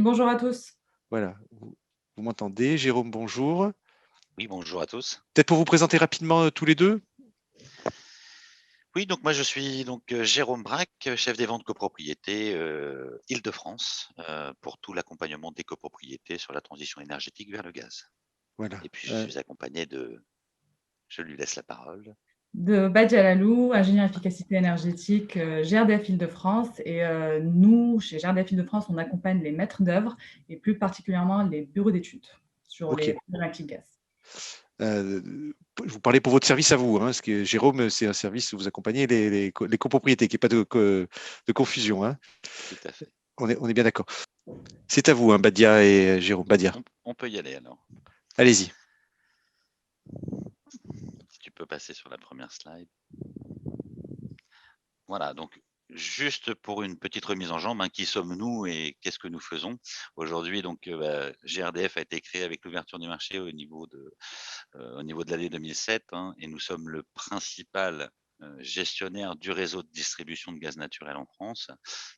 bonjour à tous. Voilà, vous m'entendez? Jérôme, bonjour. Oui, bonjour à tous. Peut-être pour vous présenter rapidement tous les deux? Oui, donc moi je suis donc Jérôme Braque, chef des ventes copropriété Île-de-France, pour tout l'accompagnement des copropriétés sur la transition énergétique vers le gaz. Voilà. Et puis je suis accompagné de je lui laisse la parole. De Badia Lalou, ingénieur efficacité énergétique, GRDF Île-de-France et nous, chez GRDF Île-de-France, on accompagne les maîtres d'œuvre et plus particulièrement les bureaux d'études sur OK. les problématiques gaz. Vous parlez pour votre service à vous, hein, parce que Jérôme, c'est un service où vous accompagnez les copropriétés, qu'il n'y ait pas de confusion, hein. Tout à fait. On est bien d'accord. C'est à vous, hein, Badia et Jérôme. Badia, On peut y aller alors. allez-y. Si tu peux passer sur la première slide. Voilà, donc juste pour une petite remise en jambe, hein, qui sommes-nous et qu'est-ce que nous faisons? Aujourd'hui, donc GRDF a été créé avec l'ouverture du marché au niveau de l'année 2007, hein, et nous sommes le principal gestionnaire du réseau de distribution de gaz naturel en France.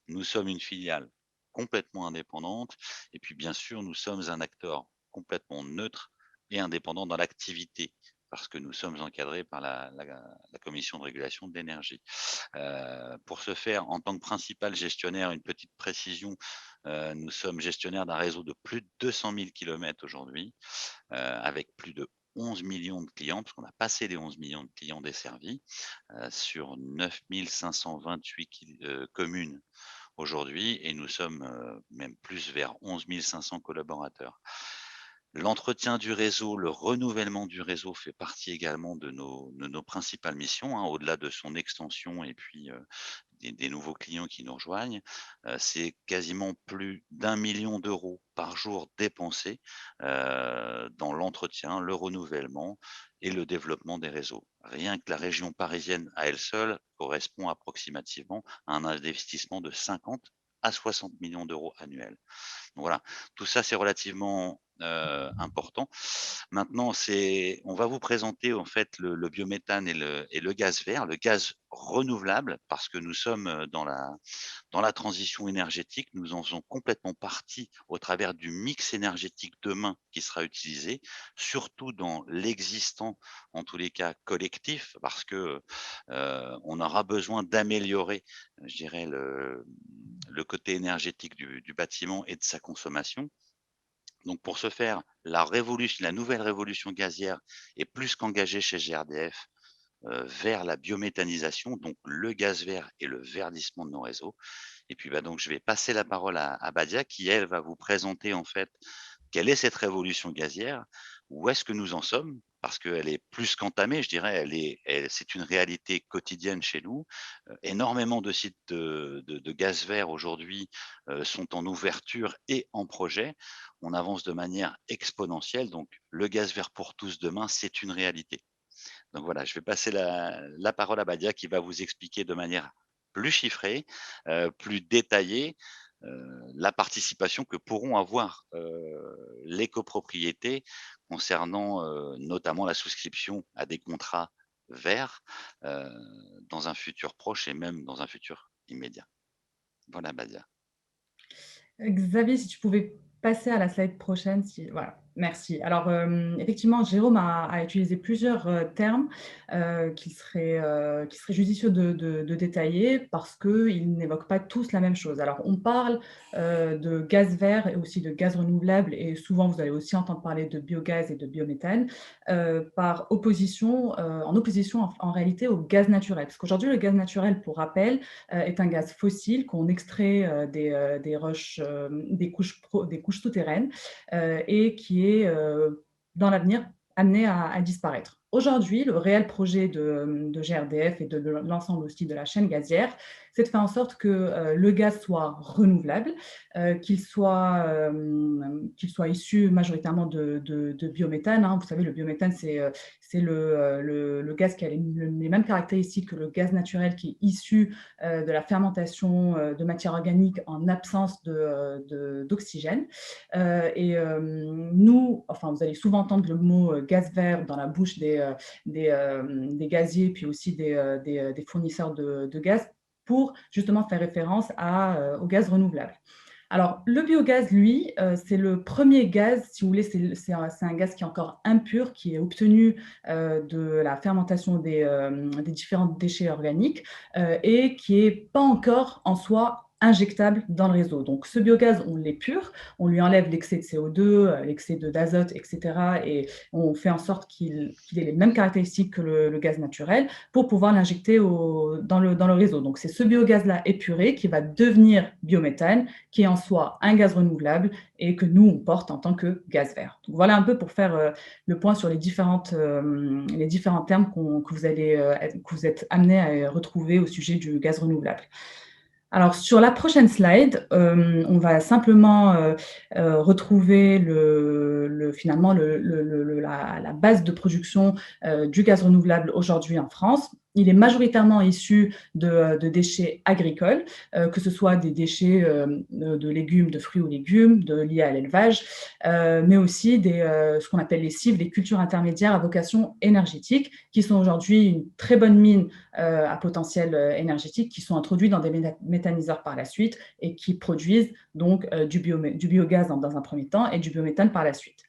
Nous sommes une filiale complètement indépendante et puis bien sûr, nous sommes un acteur complètement neutre et indépendant dans l'activité parce que nous sommes encadrés par la Commission de régulation de l'énergie. Pour ce faire, en tant que principal gestionnaire, une petite précision, nous sommes gestionnaires d'un réseau de plus de 200 000 kilomètres aujourd'hui, avec plus de 11 millions de clients, parce qu'on a passé les 11 millions de clients desservis, sur 9 528 communes aujourd'hui, et nous sommes même plus vers 11 500 collaborateurs. L'entretien du réseau, le renouvellement du réseau fait partie également de nos principales missions, hein, au-delà de son extension et puis des nouveaux clients qui nous rejoignent. C'est quasiment plus d'1 million d'euros par jour dépensés dans l'entretien, le renouvellement et le développement des réseaux. Rien que la région parisienne à elle seule correspond approximativement à un investissement de 50 à 60 millions d'euros annuels. Donc voilà, tout ça c'est relativement important. Maintenant, on va vous présenter en fait le biométhane et le gaz vert, le gaz renouvelable, parce que nous sommes dans la transition énergétique. Nous en faisons complètement partie au travers du mix énergétique demain qui sera utilisé, surtout dans l'existant, en tous les cas collectif, parce que on aura besoin d'améliorer, je dirais, le côté énergétique du bâtiment et de sa consommation. Donc pour ce faire, la nouvelle révolution gazière est plus qu'engagée chez GRDF vers la biométhanisation, donc le gaz vert et le verdissement de nos réseaux. Et puis donc je vais passer la parole à Badia qui, elle, va vous présenter en fait quelle est cette révolution gazière, où est-ce que nous en sommes, parce qu'elle est plus qu'entamée, je dirais, c'est une réalité quotidienne chez nous. Énormément de sites de gaz vert aujourd'hui sont en ouverture et en projet. On avance de manière exponentielle, donc le gaz vert pour tous demain, c'est une réalité. Donc voilà, je vais passer la parole à Badia qui va vous expliquer de manière plus chiffrée, plus détaillée, la participation que pourront avoir les copropriétés concernant notamment la souscription à des contrats verts euh, dans un futur proche et même dans un futur immédiat. Voilà, Badia. Xavier, si tu pouvais passer à la slide prochaine, voilà, merci. Alors, effectivement, Jérôme a utilisé plusieurs termes qu'il serait judicieux de détailler parce qu'ils n'évoquent pas tous la même chose. Alors, on parle de gaz vert et aussi de gaz renouvelable, et souvent, vous allez aussi entendre parler de biogaz et de biométhane, en opposition en réalité au gaz naturel. Parce qu'aujourd'hui, le gaz naturel, pour rappel, est un gaz fossile qu'on extrait des roches, des couches souterraines et qui est dans l'avenir amené à disparaître. Aujourd'hui, le réel projet de GRDF et de l'ensemble aussi de la chaîne gazière, c'est de faire en sorte que le gaz soit renouvelable, qu'il soit issu majoritairement de biométhane, hein. Vous savez, le biométhane, c'est le gaz qui a les mêmes caractéristiques que le gaz naturel qui est issu de la fermentation de matière organique en absence d'oxygène. Nous, enfin, vous allez souvent entendre le mot gaz vert dans la bouche des gaziers, puis aussi des fournisseurs de gaz, pour justement faire référence au gaz renouvelable. Alors, le biogaz, lui, c'est le premier gaz, si vous voulez, c'est un gaz qui est encore impur, qui est obtenu de la fermentation des différents déchets organiques et qui n'est pas encore en soi injectable dans le réseau. Donc, ce biogaz, on l'épure, on lui enlève l'excès de CO2, l'excès d'azote, etc. Et on fait en sorte qu'il ait les mêmes caractéristiques que le gaz naturel pour pouvoir l'injecter dans le réseau. Donc, c'est ce biogaz-là épuré qui va devenir biométhane, qui est en soi un gaz renouvelable et que nous, on porte en tant que gaz vert. Donc, voilà un peu pour faire le point sur les différents termes que vous êtes amenés à retrouver au sujet du gaz renouvelable. Alors, sur la prochaine slide, on va simplement retrouver finalement la base de production du gaz renouvelable aujourd'hui en France. Il est majoritairement issu de déchets agricoles, que ce soit des déchets de légumes, de fruits ou légumes, liés à l'élevage, mais aussi ce qu'on appelle les cives, les cultures intermédiaires à vocation énergétique, qui sont aujourd'hui une très bonne mine à potentiel énergétique, qui sont introduits dans des méthaniseurs par la suite et qui produisent donc du biogaz dans un premier temps et du biométhane par la suite.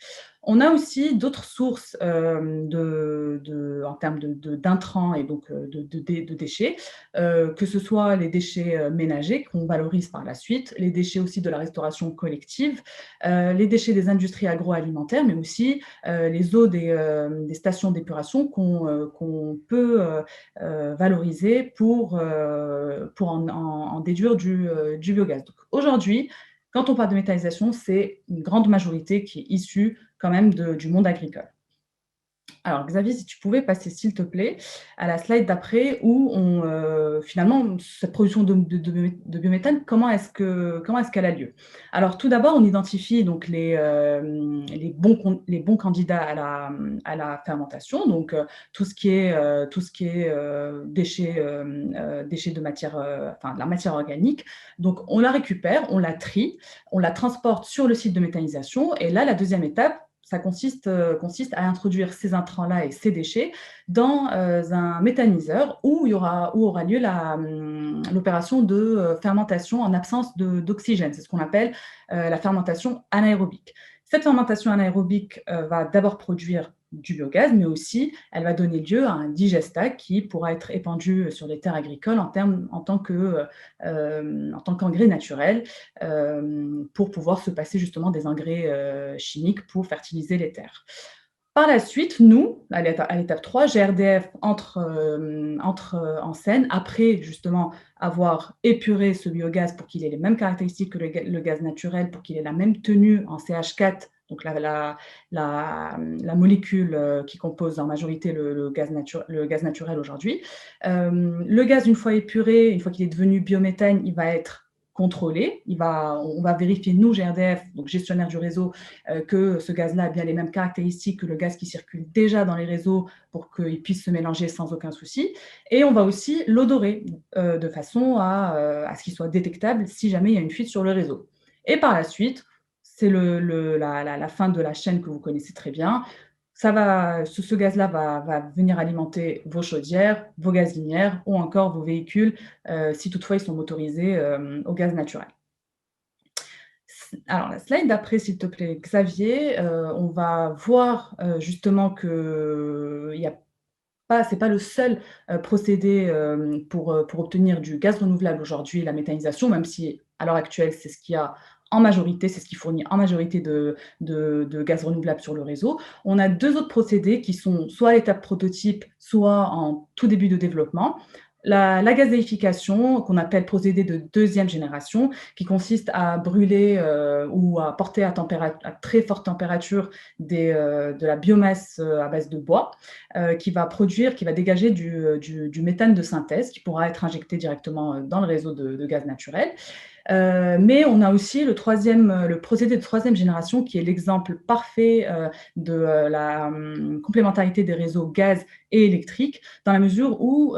On a aussi d'autres sources en termes d'intrants et donc de déchets, que ce soit les déchets ménagers qu'on valorise par la suite, les déchets aussi de la restauration collective, les déchets des industries agroalimentaires, mais aussi les eaux des stations d'épuration qu'on peut valoriser pour en déduire du biogaz. Donc, aujourd'hui, quand on parle de méthanisation, c'est une grande majorité qui est issue quand même du monde agricole. Alors, Xavier, si tu pouvais passer, s'il te plaît, à la slide d'après où finalement, cette production de biométhane, comment est-ce qu'elle a lieu? Alors, tout d'abord, on identifie donc les bons candidats à la fermentation, donc tout ce qui est déchets de matière, de la matière organique. Donc, on la récupère, on la trie, on la transporte sur le site de méthanisation. Et là, la deuxième étape, ça consiste à introduire ces intrants-là et ces déchets dans un méthaniseur où aura lieu l'opération de fermentation en absence d'oxygène. C'est ce qu'on appelle la fermentation anaérobique. Cette fermentation anaérobique va d'abord produire du biogaz, mais aussi elle va donner lieu à un digestat qui pourra être épandu sur les terres agricoles en tant qu'engrais naturel pour pouvoir se passer justement des engrais chimiques pour fertiliser les terres. Par la suite, nous, à l'étape 3, GRDF entre en scène après justement avoir épuré ce biogaz pour qu'il ait les mêmes caractéristiques que le gaz naturel, pour qu'il ait la même tenue en CH4, donc la molécule qui compose en majorité le gaz naturel aujourd'hui. Le gaz, une fois épuré, une fois qu'il est devenu biométhane, il va être contrôlé. On va vérifier, nous, GRDF, donc gestionnaire du réseau, que ce gaz-là a bien les mêmes caractéristiques que le gaz qui circule déjà dans les réseaux pour qu'il puisse se mélanger sans aucun souci. Et on va aussi l'odorer de façon à ce qu'il soit détectable si jamais il y a une fuite sur le réseau. Et par la suite, c'est la fin de la chaîne que vous connaissez très bien. Ce gaz-là va venir alimenter vos chaudières, vos gazinières ou encore vos véhicules, si toutefois ils sont motorisés au gaz naturel. Alors, la slide d'après, s'il te plaît, Xavier, on va voir justement que c'est pas le seul procédé pour obtenir du gaz renouvelable aujourd'hui, la méthanisation, même si à l'heure actuelle, c'est ce qu'il y a en majorité, c'est ce qui fournit en majorité de gaz renouvelable sur le réseau. On a deux autres procédés qui sont soit à l'étape prototype, soit en tout début de développement. La gazéification, qu'on appelle procédé de deuxième génération, qui consiste à brûler ou à porter à très forte température de la biomasse à base de bois, qui va dégager du méthane de synthèse, qui pourra être injecté directement dans le réseau de gaz naturel. Mais on a aussi le procédé de troisième génération, qui est l'exemple parfait de la complémentarité des réseaux gaz et électriques, dans la mesure où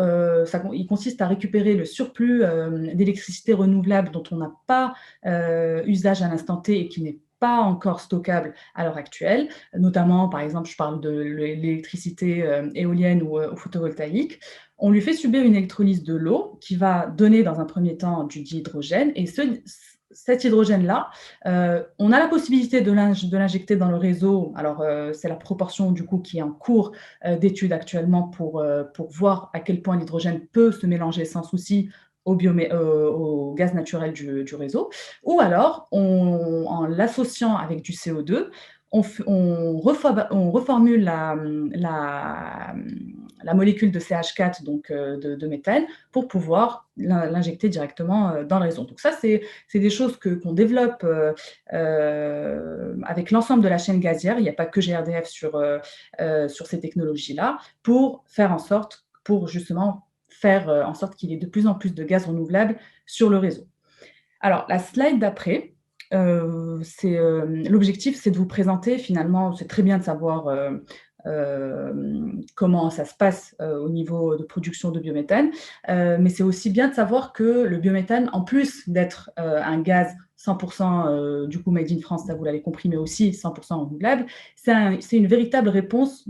il consiste à récupérer le surplus d'électricité renouvelable dont on n'a pas usage à l'instant T et qui n'est pas encore stockable à l'heure actuelle, notamment, par exemple, je parle de l'électricité éolienne ou photovoltaïque. On lui fait subir une électrolyse de l'eau qui va donner dans un premier temps du dihydrogène et cet hydrogène-là, on a la possibilité de l'injecter dans le réseau. Alors, c'est la proportion du coup qui est en cours d'étude actuellement pour voir à quel point l'hydrogène peut se mélanger sans souci au gaz naturel du réseau. Ou alors, en l'associant avec du CO2, on reformule la molécule de CH4, donc de méthane, pour pouvoir l'injecter directement dans le réseau. Donc ça, c'est des choses qu'on développe avec l'ensemble de la chaîne gazière. Il n'y a pas que GRDF sur ces technologies-là, pour faire en sorte, pour justement faire en sorte qu'il y ait de plus en plus de gaz renouvelable sur le réseau. Alors, la slide d'après, l'objectif, c'est de vous présenter finalement, c'est très bien de savoir comment ça se passe au niveau de production de biométhane, mais c'est aussi bien de savoir que le biométhane, en plus d'être un gaz 100% du coup made in France, ça vous l'avez compris, mais aussi 100% renouvelable, c'est une véritable réponse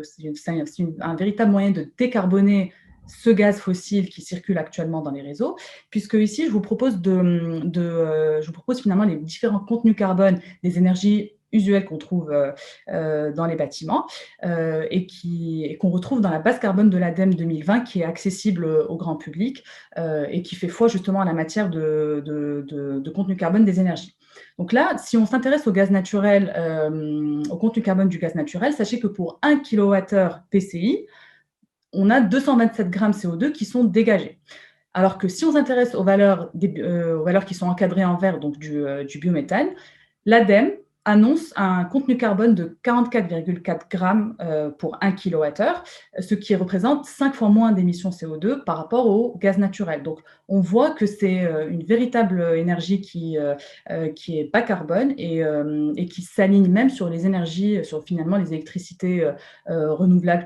c'est un véritable moyen de décarboner ce gaz fossile qui circule actuellement dans les réseaux, puisque ici, je vous propose finalement les différents contenus carbone des énergies usuelles qu'on trouve dans les bâtiments et qu'on retrouve dans la base carbone de l'ADEME 2020 qui est accessible au grand public et qui fait foi justement à la matière de contenu carbone des énergies. Donc là, si on s'intéresse au gaz naturel, au contenu carbone du gaz naturel, sachez que pour 1 kWh PCI, on a 227 grammes CO2 qui sont dégagés. Alors que si on s'intéresse aux valeurs qui sont encadrées en vert, donc du biométhane, l'ADEME annonce un contenu carbone de 44,4 grammes pour 1 kWh, ce qui représente 5 fois moins d'émissions CO2 par rapport au gaz naturel. Donc, on voit que c'est une véritable énergie qui est bas carbone et qui s'aligne même sur les énergies, sur finalement les électricités renouvelables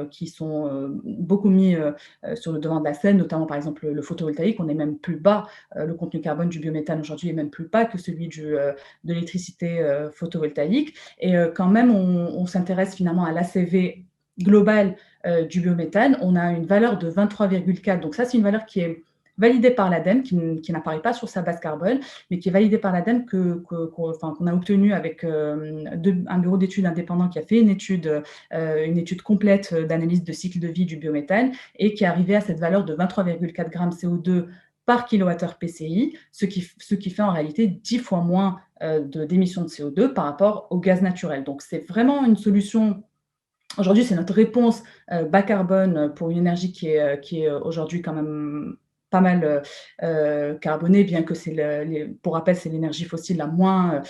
qui sont beaucoup mis sur le devant de la scène, notamment par exemple le photovoltaïque. On est même plus bas, le contenu carbone du biométhane aujourd'hui est même plus bas que celui de l'électricité photovoltaïque. Et quand même, on s'intéresse finalement à l'ACV global du biométhane, on a une valeur de 23,4. Donc ça, c'est une valeur qui est validée par l'ADEME, qui n'apparaît pas sur sa base carbone, mais qui est validée par l'ADEME, qu'on a obtenue avec un bureau d'études indépendant qui a fait une étude complète d'analyse de cycle de vie du biométhane et qui est arrivé à cette valeur de 23,4 grammes CO2 par kilowattheure PCI, ce qui fait en réalité 10 fois moins d'émissions de CO2 par rapport au gaz naturel. Donc c'est vraiment une solution. Aujourd'hui, c'est notre réponse bas carbone pour une énergie qui est aujourd'hui quand même pas mal carbonée, bien que pour rappel, c'est l'énergie fossile la moins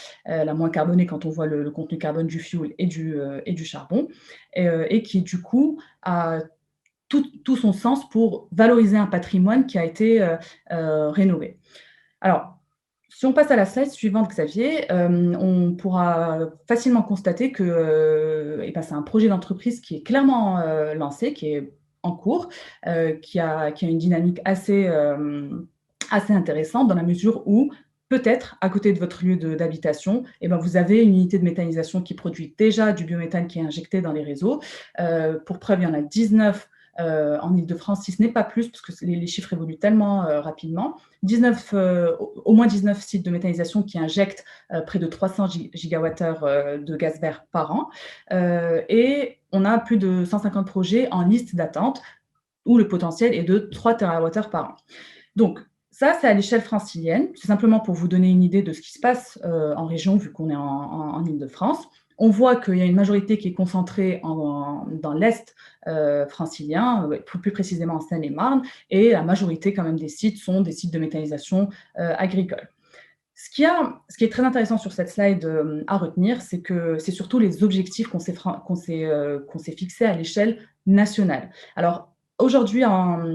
carbonée quand on voit le contenu carbone du fioul et du charbon, et qui du coup a tout son sens pour valoriser un patrimoine qui a été rénové. Alors, si on passe à la slide suivante, Xavier, on pourra facilement constater que c'est un projet d'entreprise qui est clairement lancé, qui est en cours, qui a une dynamique assez intéressante dans la mesure où peut-être à côté de votre lieu d'habitation, vous avez une unité de méthanisation qui produit déjà du biométhane qui est injecté dans les réseaux. Pour preuve, il y en a 19 en Île-de-France, si ce n'est pas plus, parce que les chiffres évoluent tellement rapidement. Au moins 19 sites de méthanisation qui injectent près de 300 gigawattheures de gaz vert par an. Et on a plus de 150 projets en liste d'attente où le potentiel est de 3 TWh par an. Donc, ça, c'est à l'échelle francilienne. C'est simplement pour vous donner une idée de ce qui se passe en région, vu qu'on est en Île-de-France. On voit qu'il y a une majorité qui est concentrée dans l'Est francilien, plus précisément en Seine-et-Marne, et la majorité quand même des sites sont des sites de méthanisation agricole. Ce qui est très intéressant sur cette slide à retenir, c'est que c'est surtout les objectifs qu'on s'est fixés à l'échelle nationale. Alors, aujourd'hui,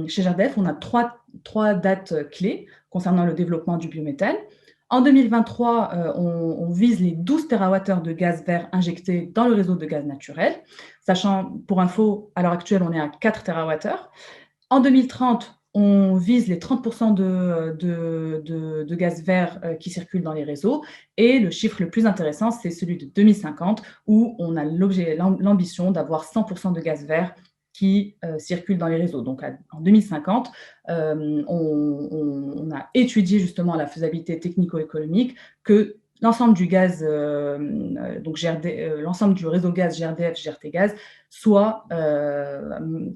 chez GRDF, on a trois dates clés concernant le développement du biométhane. En 2023, on vise les 12 TWh de gaz vert injectés dans le réseau de gaz naturel, sachant, pour info, à l'heure actuelle, on est à 4 TWh. En 2030, on vise les 30% de gaz vert qui circulent dans les réseaux. Et le chiffre le plus intéressant, c'est celui de 2050, où on a l'ambition d'avoir 100% de gaz vert qui circulent dans les réseaux. Donc en 2050, on a étudié justement la faisabilité technico-économique que l'ensemble du gaz, donc l'ensemble du réseau gaz GRDF, GRT Gaz, soit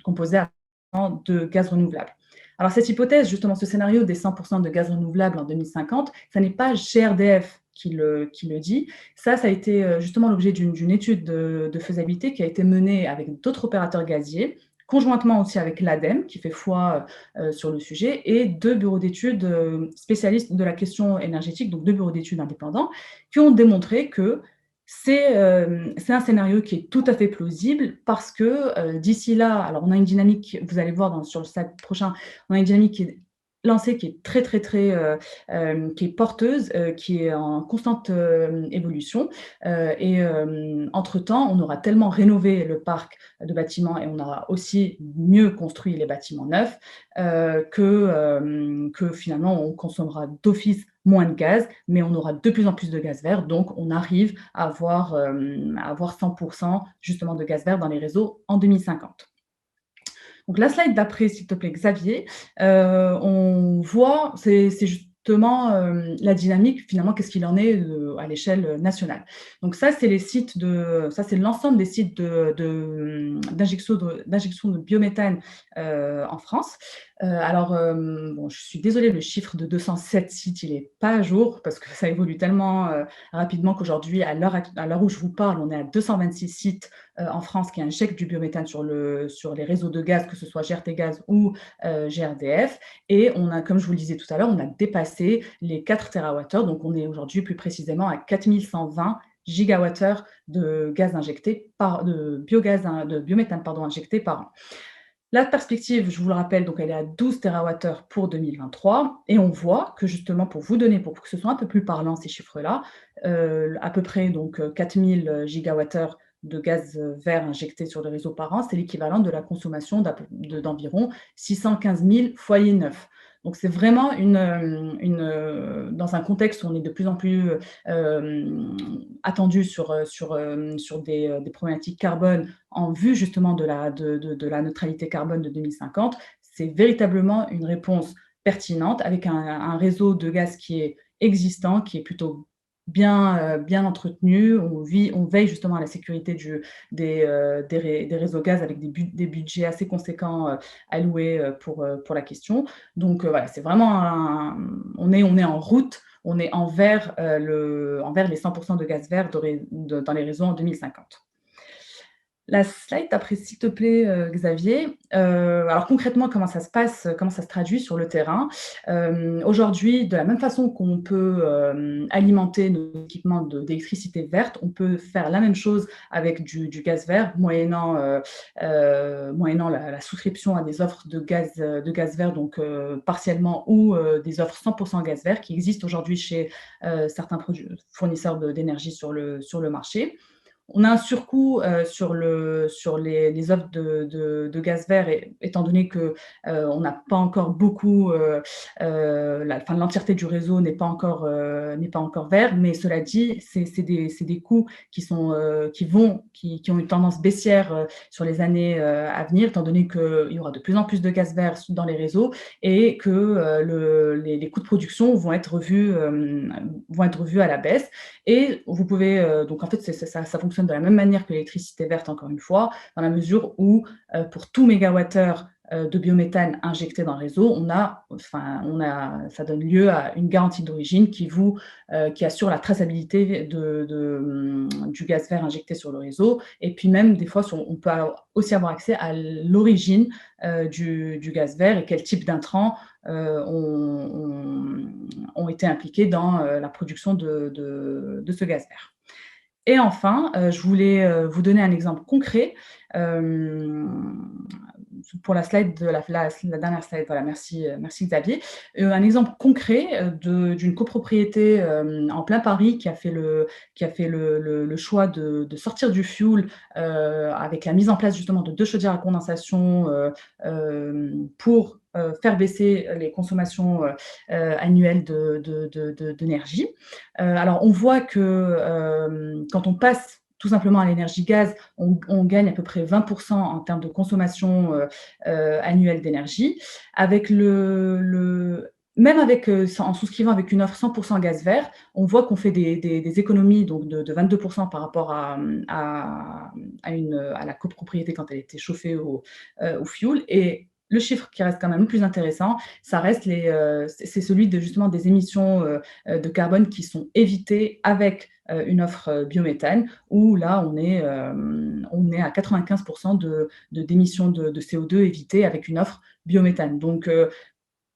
composé à 100% de gaz renouvelable. Alors cette hypothèse, justement, ce scénario des 100% de gaz renouvelable en 2050, ça n'est pas GRDF qui le dit. Ça a été justement l'objet d'une étude de faisabilité qui a été menée avec d'autres opérateurs gaziers, conjointement aussi avec l'ADEME, qui fait foi sur le sujet, et 2 bureaux d'études spécialistes de la question énergétique, donc 2 bureaux d'études indépendants, qui ont démontré que c'est un scénario qui est tout à fait plausible parce que d'ici là, alors on a une dynamique, vous allez voir sur le slide prochain, on a une dynamique qui est lancée, qui est très, qui est porteuse, qui est en constante évolution. Et entre-temps, on aura tellement rénové le parc de bâtiments et on aura aussi mieux construit les bâtiments neufs que finalement, on consommera d'office moins de gaz, mais on aura de plus en plus de gaz vert, donc on arrive à avoir 100% justement de gaz vert dans les réseaux en 2050. Donc la slide d'après, s'il te plaît, Xavier, on voit, c'est justement la dynamique, finalement, qu'est-ce qu'il en est à l'échelle nationale. Donc ça, c'est l'ensemble des sites d'injection de biométhane en France. Alors, bon, je suis désolée, le chiffre de 207 sites, il n'est pas à jour parce que ça évolue tellement rapidement qu'aujourd'hui, à l'heure où je vous parle, on est à 226 sites en France qui injectent du biométhane sur les réseaux de gaz, que ce soit GRT Gaz ou GRDF. Et on a, comme je vous le disais tout à l'heure, on a dépassé les 4 TWh. Donc, on est aujourd'hui plus précisément à 4120 gigawattheures de gaz injecté de biométhane injecté par an. La perspective, je vous le rappelle, donc elle est à 12 TWh pour 2023 et on voit que justement, pour que ce soit un peu plus parlant ces chiffres-là, à peu près donc 4000 gigawattheures de gaz vert injectés sur le réseau par an, c'est l'équivalent de la consommation d'environ 615 000 foyers neufs. Donc c'est vraiment dans un contexte où on est de plus en plus attendu sur des problématiques carbone en vue justement de la neutralité carbone de 2050, c'est véritablement une réponse pertinente avec un réseau de gaz qui est existant, qui est plutôt bien entretenu. On veille justement à la sécurité des réseaux gaz avec des budgets assez conséquents alloués pour la question. Donc voilà, c'est vraiment on est en route, on est envers les 100% de gaz vert dans les réseaux en 2050. La slide d'après, s'il te plaît, Xavier. Alors concrètement, comment ça se passe, comment ça se traduit sur le terrain? Aujourd'hui, de la même façon qu'on peut alimenter nos équipements d'électricité verte, on peut faire la même chose avec du gaz vert, moyennant la souscription à des offres de gaz vert, donc partiellement, ou des offres 100% gaz vert qui existent aujourd'hui chez certains fournisseurs d'énergie sur le marché. On a un surcoût sur les offres de gaz vert, étant donné qu'on n'a pas encore beaucoup, l'entièreté du réseau n'est pas encore vert, mais cela dit, c'est des coûts qui ont une tendance baissière sur les années à venir, étant donné qu'il y aura de plus en plus de gaz vert dans les réseaux et que les coûts de production vont être revus à la baisse. Et vous pouvez, donc en fait, ça fonctionne de la même manière que l'électricité verte, encore une fois, dans la mesure où pour tout mégawattheure de biométhane injecté dans le réseau, ça donne lieu à une garantie d'origine qui assure la traçabilité du gaz vert injecté sur le réseau. Et puis même, des fois, on peut aussi avoir accès à l'origine du gaz vert et quel type d'intrants ont été impliqués dans la production de ce gaz vert. Et enfin, je voulais vous donner un exemple concret pour la slide la dernière slide. Voilà, merci Xavier. Un exemple concret d'une copropriété en plein Paris qui a fait le choix de sortir du fioul avec la mise en place justement de 2 chaudières à condensation pour faire baisser les consommations annuelles d'énergie. Alors, on voit que quand on passe tout simplement à l'énergie gaz, on gagne à peu près 20% en termes de consommation annuelle d'énergie. Avec même en souscrivant avec une offre 100% gaz vert, on voit qu'on fait des économies donc de 22% par rapport à la copropriété quand elle était chauffée au fioul. Et le chiffre qui reste quand même le plus intéressant, ça reste c'est celui justement des émissions de carbone qui sont évitées avec une offre biométhane, où là, on est à 95% d'émissions de CO2 évitées avec une offre biométhane. Donc,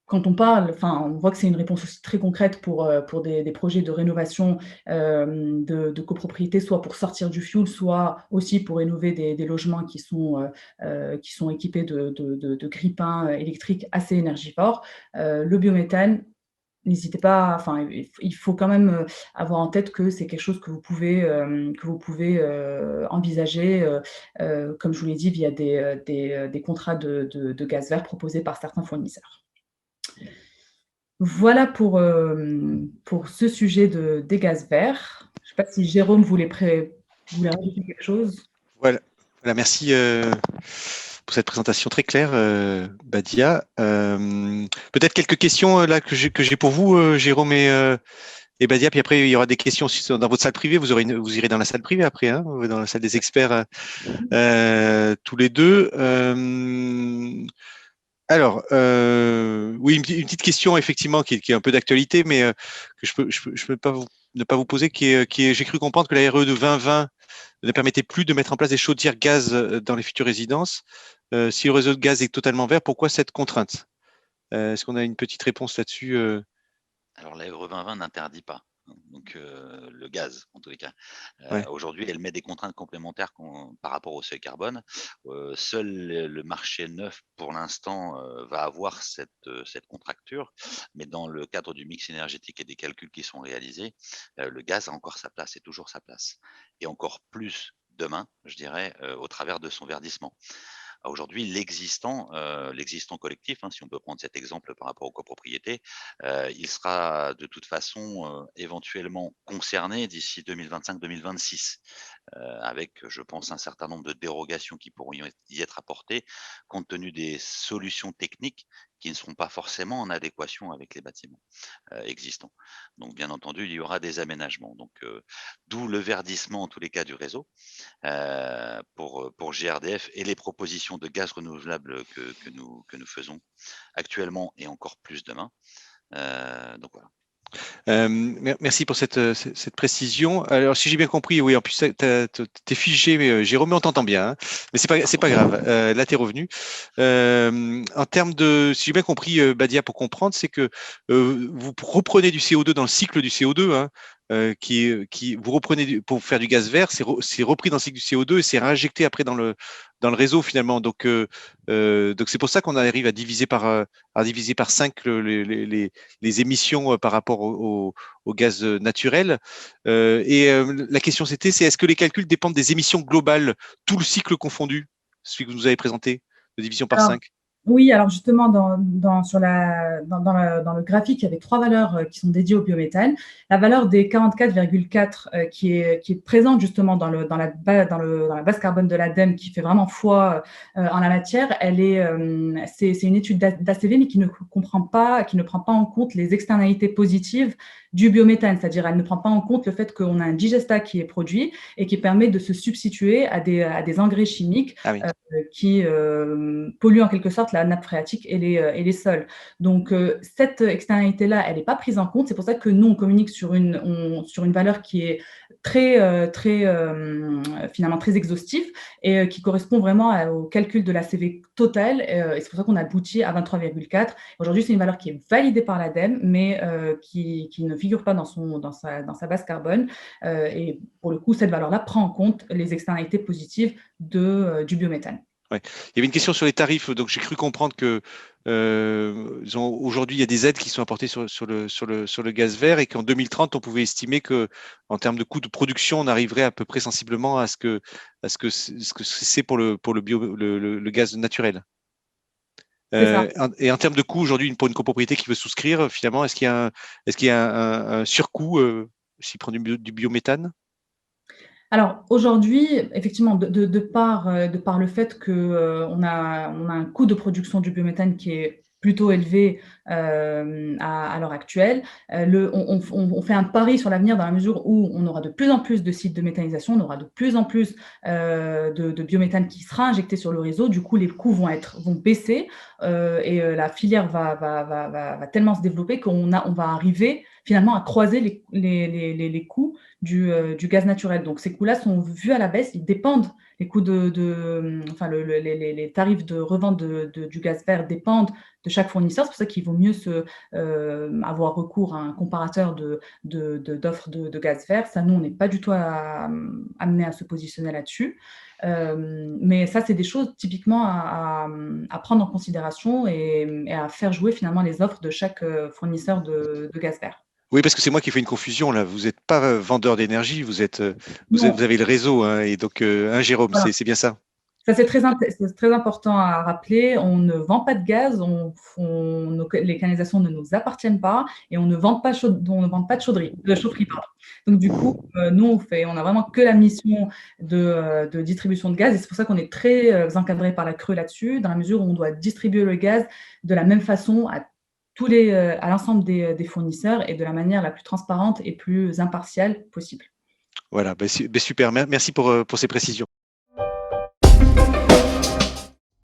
quand on parle, on voit que c'est une réponse aussi très concrète pour des projets de rénovation de copropriété, soit pour sortir du fioul, soit aussi pour rénover des logements qui sont équipés de grippins électriques assez énergivores. Le biométhane, n'hésitez pas, il faut quand même avoir en tête que c'est quelque chose que vous pouvez envisager, comme je vous l'ai dit, via des contrats de gaz vert proposés par certains fournisseurs. Voilà pour ce sujet des gaz verts. Je ne sais pas si Jérôme voulait rajouter quelque chose. Voilà, merci pour cette présentation très claire, Badia. Peut-être quelques questions là que j'ai pour vous, Jérôme et Badia, puis après il y aura des questions dans votre salle privée. Vous irez dans la salle privée après, hein, dans la salle des experts tous les deux. Alors, oui, une petite question effectivement qui est un peu d'actualité, mais que je peux pas ne pas vous poser, j'ai cru comprendre que la RE de 2020 ne permettait plus de mettre en place des chaudières gaz dans les futures résidences. Si le réseau de gaz est totalement vert, pourquoi cette contrainte? Est-ce qu'on a une petite réponse là-dessus? Alors, la RE 2020 n'interdit pas, donc le gaz, en tous les cas. Ouais. Aujourd'hui, elle met des contraintes complémentaires par rapport au seuil carbone. Seul le marché neuf, pour l'instant, va avoir cette contracture, mais dans le cadre du mix énergétique et des calculs qui sont réalisés, le gaz a encore sa place et toujours sa place. Et encore plus demain, je dirais, au travers de son verdissement. Aujourd'hui, l'existant collectif, hein, si on peut prendre cet exemple par rapport aux copropriétés, il sera de toute façon éventuellement concerné d'ici 2025-2026, avec, je pense, un certain nombre de dérogations qui pourront y être apportées, compte tenu des solutions techniques qui ne seront pas forcément en adéquation avec les bâtiments existants. Donc, bien entendu, il y aura des aménagements. Donc, d'où le verdissement, en tous les cas, du réseau. Pour GRDF et les propositions de gaz renouvelable que nous faisons actuellement et encore plus demain. Donc voilà. Merci pour cette précision. Alors, si j'ai bien compris, oui, en plus, t'es figé, mais Jérôme, on t'entend bien, hein, mais c'est pas grave. Là, t'es revenu. En termes si j'ai bien compris, Badia, pour comprendre, c'est que vous reprenez du CO2 dans le cycle du CO2, hein, vous reprenez pour faire du gaz vert, c'est repris dans le cycle du CO2 et c'est réinjecté après dans le réseau finalement. Donc c'est pour ça qu'on arrive à diviser par 5 les émissions par rapport au gaz naturel. La question c'est est-ce que les calculs dépendent des émissions globales, tout le cycle confondu, celui que vous nous avez présenté, de division par 5? Oui, alors justement, dans le graphique, il y avait 3 valeurs qui sont dédiées au biométhane. La valeur des 44,4 qui est présente justement dans la base carbone de l'ADEME, qui fait vraiment foi en la matière, c'est une étude d'ACV, mais qui ne prend pas en compte les externalités positives du biométhane, c'est-à-dire elle ne prend pas en compte le fait qu'on a un digestat qui est produit et qui permet de se substituer à des engrais chimiques qui polluent en quelque sorte la nappe phréatique et les sols. Donc, cette externalité-là, elle n'est pas prise en compte. C'est pour ça que nous, on communique sur une valeur qui est finalement très exhaustive et qui correspond vraiment au calcul de la CV totale. Et c'est pour ça qu'on aboutit à 23,4. Aujourd'hui, c'est une valeur qui est validée par l'ADEME, mais qui ne figure pas dans sa base carbone. Et pour le coup, cette valeur-là prend en compte les externalités positives du biométhane. Ouais. Il y avait une question sur les tarifs, donc j'ai cru comprendre que aujourd'hui il y a des aides qui sont apportées sur le gaz vert et qu'en 2030 on pouvait estimer que en termes de coût de production on arriverait à peu près sensiblement à ce que c'est pour le gaz naturel. Et en termes de coût aujourd'hui pour une copropriété qui veut souscrire, finalement, est-ce qu'il y a un surcoût s'il prend du biométhane? Alors aujourd'hui, effectivement, de par le fait que, on a un coût de production du biométhane qui est plutôt élevé, à l'heure actuelle, on fait un pari sur l'avenir dans la mesure où on aura de plus en plus de sites de méthanisation, on aura de plus en plus, de biométhane qui sera injecté sur le réseau. Du coup, les coûts vont baisser, la filière va tellement se développer on va arriver finalement à croiser les coûts du gaz naturel. Donc ces coûts-là sont vus à la baisse, ils dépendent, les coûts enfin les tarifs de revente du gaz vert dépendent de chaque fournisseur. C'est pour ça qu'il vaut mieux avoir recours à un comparateur d'offres de gaz vert. Ça, nous, on n'est pas du tout amené à se positionner là-dessus. Mais ça, c'est des choses typiquement à prendre en considération et à faire jouer finalement les offres de chaque fournisseur de gaz vert. Oui, parce que c'est moi qui fais une confusion là. Vous n'êtes pas vendeur d'énergie, vous Non, avez le réseau, hein, et donc, Jérôme, voilà. c'est bien ça? Ça, c'est très important à rappeler. On ne vend pas de gaz, les canalisations ne nous appartiennent pas et on ne vend pas, on ne vend pas de chaufferie, pardon. Donc, du coup, nous, on a vraiment que la mission de distribution de gaz et c'est pour ça qu'on est très encadré par la CRE là-dessus, dans la mesure où on doit distribuer le gaz de la même façon à l'ensemble des fournisseurs et de la manière la plus transparente et plus impartiale possible. Voilà, super. Merci pour ces précisions.